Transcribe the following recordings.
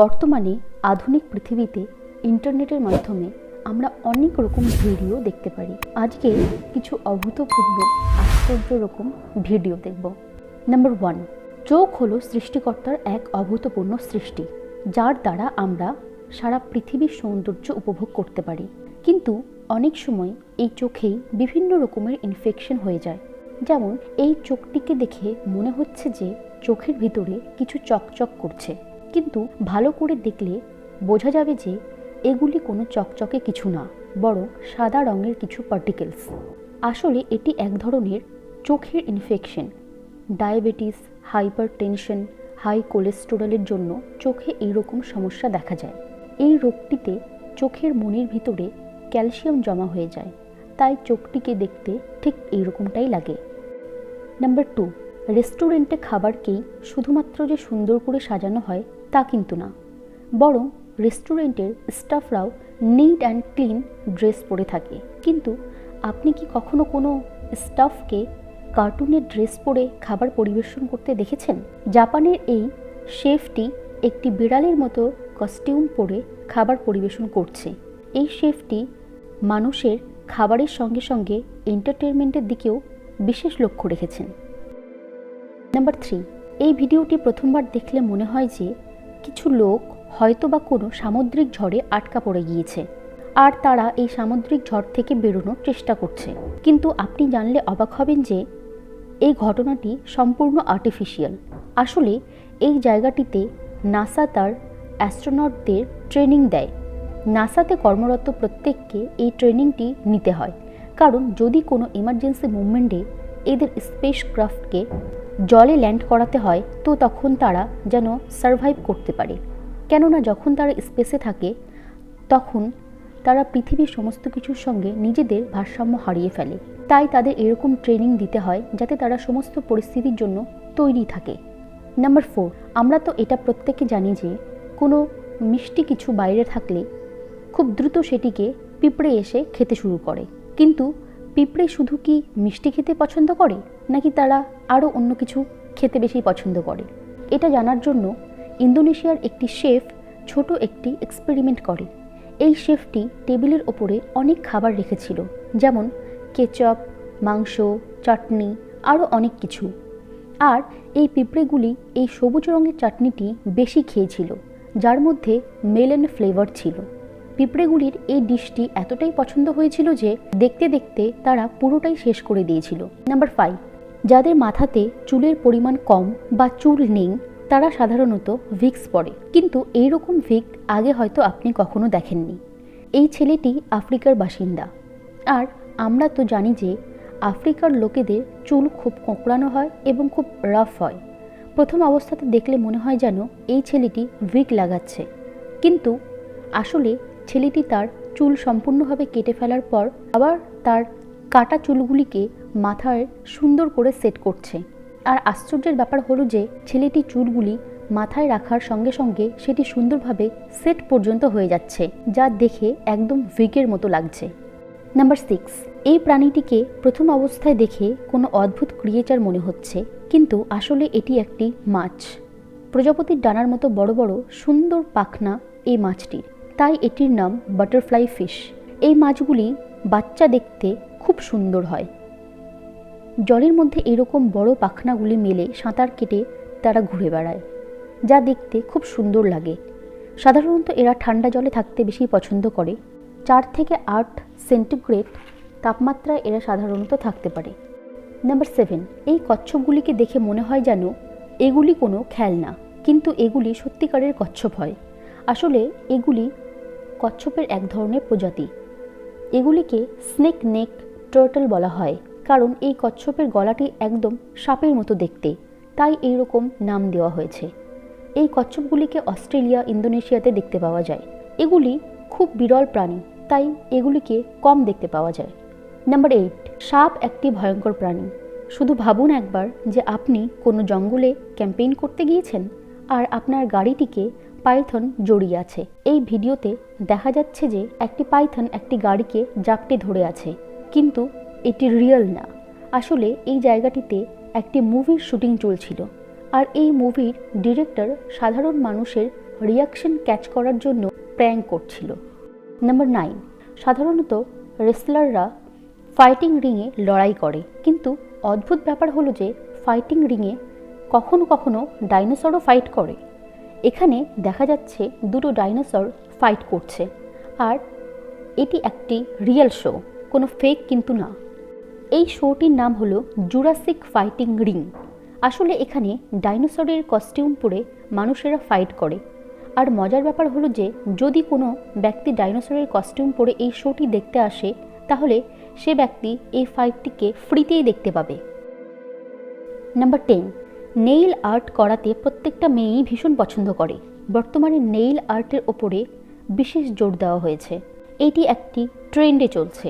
বর্তমানে আধুনিক পৃথিবীতে ইন্টারনেটের মাধ্যমে আমরা অনেক রকম ভিডিও দেখতে পারি। আজকে কিছু অভূতপূর্ব আশ্চর্য রকম ভিডিও দেখব। নাম্বার 1, চোখ হলো সৃষ্টিকর্তার এক অভূতপূর্ণ সৃষ্টি, যার দ্বারা আমরা সারা পৃথিবীর সৌন্দর্য উপভোগ করতে পারি। কিন্তু অনেক সময় এই চোখেই বিভিন্ন রকমের ইনফেকশন হয়ে যায়। যেমন এই চোখটিকে দেখে মনে হচ্ছে যে চোখের ভিতরে কিছু চকচক করছে, কিন্তু ভালো করে দেখলে বোঝা যাবে যে এগুলি কোনো চকচকে কিছু না, বরং সাদা রঙের কিছু পার্টিকেলস। আসলে এটি এক ধরনের চোখের ইনফেকশন। ডায়াবেটিস, হাইপারটেনশন, হাই কোলেস্টেরলের জন্য চোখে এইরকম সমস্যা দেখা যায়। এই রোগটিতে চোখের মনির ভিতরে ক্যালসিয়াম জমা হয়ে যায়, তাই চোখটিকে দেখতে ঠিক এইরকমটাই লাগে। নাম্বার 2, রেস্টুরেন্টে খাবারকেই শুধুমাত্র যে সুন্দর করে সাজানো হয় তা কিন্তু না, বরং রেস্টুরেন্টের স্টাফরাও নিট অ্যান্ড ক্লিন ড্রেস পরে থাকে। কিন্তু আপনি কি কখনো কোনো স্টাফকে কার্টুনের ড্রেস পরে খাবার পরিবেশন করতে দেখেছেন? জাপানের এই শেফটি একটি বিড়ালের মতো কস্টিউম পরে খাবার পরিবেশন করছে। এই শেফটি মানুষের খাবারের সঙ্গে সঙ্গে এন্টারটেনমেন্টের দিকেও বিশেষ লক্ষ্য রেখেছেন। নাম্বার 3, এই ভিডিওটি প্রথমবার দেখলে মনে হয় যে কিছু লোক হয়তো বা কোনো সামুদ্রিক ঝড়ে আটকা পড়ে গিয়েছে আর তারা এই সামুদ্রিক ঝড় থেকে বেরোনোর চেষ্টা করছে। কিন্তু আপনি জানলে অবাক হবেন যে এই ঘটনাটি সম্পূর্ণ আর্টিফিশিয়াল। আসলে এই জায়গাটিতে নাসা তার অ্যাস্ট্রোনটদের ট্রেনিং দেয়। নাসাতে কর্মরত প্রত্যেককে এই ট্রেনিংটি নিতে হয়, কারণ যদি কোনো এমার্জেন্সি মুভমেন্টে এদের স্পেসক্রাফটকে জলে ল্যান্ড করাতে হয় তো তখন তারা যেন সার্ভাইভ করতে পারে। কেননা যখন তারা স্পেসে থাকে তখন তারা পৃথিবীর সমস্ত কিছুর সঙ্গে নিজেদের ভারসাম্য হারিয়ে ফেলে। তাই তাদের এরকম ট্রেনিং দিতে হয় যাতে তারা সমস্ত পরিস্থিতির জন্য তৈরি থাকে। নাম্বার 4, আমরা তো এটা প্রত্যেকে জানি যে কোনো মিষ্টি কিছু বাইরে থাকলে খুব দ্রুত সেটিকে পিঁপড়ে এসে খেতে শুরু করে। কিন্তু পিঁপড়ে শুধু কি মিষ্টি খেতে পছন্দ করে, নাকি তারা আরও অন্য কিছু খেতে বেশি পছন্দ করে? এটা জানার জন্য ইন্দোনেশিয়ার একটি শেফ ছোট একটি এক্সপেরিমেন্ট করে। এই শেফটি টেবিলের ওপরে অনেক খাবার রেখেছিল, যেমন কেচাপ, মাংস, চাটনি, আরও অনেক কিছু। আর এই পিঁপড়েগুলি এই সবুজ রঙের চাটনিটি বেশি খেয়েছিল, যার মধ্যে মেলন ফ্লেভার ছিল। পিঁপড়েগুলির এই ডিশটি এতটাই পছন্দ হয়েছিল যে দেখতে দেখতে তারা পুরোটাই শেষ করে দিয়েছিল। নাম্বার 5, যাদের মাথাতে চুলের পরিমাণ কম বা চুল নেই তারা সাধারণত ভিক্স পরে, কিন্তু এইরকম ভিক আগে হয়তো আপনি কখনো দেখেননি। এই ছেলেটি আফ্রিকার বাসিন্দা, আর আমরা তো জানি যে আফ্রিকার লোকেদের চুল খুব কোঁকড়ানো হয় এবং খুব রাফ হয়। প্রথম অবস্থাতে দেখলে মনে হয় যেন এই ছেলেটি ভিক লাগাচ্ছে, কিন্তু আসলে ছেলেটি তার চুল সম্পূর্ণভাবে কেটে ফেলার পর আবার তার কাটা চুলগুলিকে মাথায় সুন্দর করে সেট করছে। আর আশ্চর্যের ব্যাপার হলো যে ছেলেটি চুলগুলি মাথায় রাখার সঙ্গে সঙ্গে সেটি সুন্দরভাবে সেট পর্যন্ত হয়ে যাচ্ছে, যা দেখে একদম ভিকের মতো লাগছে। নাম্বার 6, এই প্রাণীটিকে প্রথম অবস্থায় দেখে কোনো অদ্ভুত ক্রিয়েচার মনে হচ্ছে, কিন্তু আসলে এটি একটি মাছ। প্রজাপতির ডানার মতো বড় বড় সুন্দর পাখনা এই মাছটির, তাই এটির নাম বাটারফ্লাই ফিশ। এই মাছগুলি বাচ্চা দেখতে খুব সুন্দর হয়। জলের মধ্যে এরকম বড় পাখনাগুলি মেলে সাঁতার কেটে তারা ঘুরে বেড়ায়, যা দেখতে খুব সুন্দর লাগে। সাধারণত এরা ঠান্ডা জলে থাকতে বেশি পছন্দ করে। 4 থেকে 8 সেন্টিগ্রেড তাপমাত্রায় এরা সাধারণত থাকতে পারে। নাম্বার 7, এই কচ্ছপগুলিকে দেখে মনে হয় যেন এগুলি কোনো খেলনা, কিন্তু এগুলি সত্যিকারের কচ্ছপ হয়। আসলে এগুলি কচ্ছপের এক ধরনের প্রজাতি। এগুলিকে স্নেক নেক টার্টল বলা হয়, কারণ এই কচ্ছপের গলাটি একদম সাপের মতো দেখতে, তাই এইরকম নাম দেওয়া হয়েছে। এই কচ্ছপগুলিকে অস্ট্রেলিয়া, ইন্দোনেশিয়াতে দেখতে পাওয়া যায়। এগুলি খুব বিরল প্রাণী, তাই এগুলিকে কম দেখতে পাওয়া যায়। নাম্বার 8, সাপ একটি ভয়ঙ্কর প্রাণী। শুধু ভাবুন একবার যে আপনি কোনো জঙ্গলে ক্যাম্পেইন করতে গিয়েছেন আর আপনার গাড়িটিকে পাইথন জড়িয়ে আছে। এই ভিডিওতে দেখা যাচ্ছে যে একটি পাইথন একটি গাড়িকে জাপটে ধরে আছে, কিন্তু এটি রিয়েল না। আসলে এই জায়গাটিতে একটি মুভির শুটিং চলছিল, আর এই মুভির ডিরেক্টর সাধারণ মানুষের রিয়াকশন ক্যাচ করার জন্য প্র্যাঙ্ক করছিল। নাম্বার 9, সাধারণত রেসলাররা ফাইটিং রিংয়ে লড়াই করে, কিন্তু অদ্ভুত ব্যাপার হলো যে ফাইটিং রিংয়ে কখনো কখনো ডাইনোসরও ফাইট করে। এখানে দেখা যাচ্ছে দুটো ডাইনোসর ফাইট করছে, আর এটি একটি রিয়েল শো, কোনো ফেক কিন্তু না। এই শোটির নাম হলো জুরাসিক ফাইটিং রিং। আসলে এখানে ডাইনোসরের কস্টিউম পরে মানুষেরা ফাইট করে। আর মজার ব্যাপার হলো যে যদি কোনো ব্যক্তি ডাইনোসরের কস্টিউম পরে এই শোটি দেখতে আসে, তাহলে সে ব্যক্তি এই ফাইটটিকে ফ্রিতেই দেখতে পাবে। নাম্বার 10, নেইল আর্ট করাতে প্রত্যেকটা মেয়েই ভীষণ পছন্দ করে। বর্তমানে নেইল আর্টের ওপরে বিশেষ জোর দেওয়া হয়েছে, এটি একটি ট্রেন্ডে চলছে।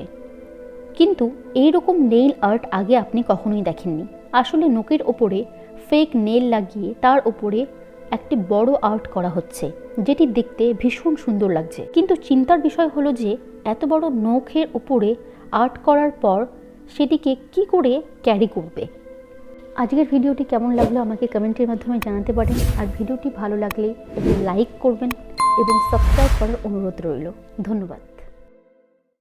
কিন্তু এই রকম নেইল আর্ট আগে আপনি কখনোই দেখেননি। আসলে নখের ওপরে ফেক নেইল লাগিয়ে তার ওপরে একটি বড় আর্ট করা হচ্ছে, যেটি দেখতে ভীষণ সুন্দর লাগছে। কিন্তু চিন্তার বিষয় হলো যে এত বড় নখের উপরে আর্ট করার পর সেটিকে কি করে ক্যারি করবে। আজকের ভিডিওটি কেমন লাগলো আমাকে কমেন্টের মাধ্যমে জানাতে পারেন। আর ভিডিওটি ভালো লাগলে লাইক করবেন এবং সাবস্ক্রাইব করার অনুরোধ রইল। ধন্যবাদ।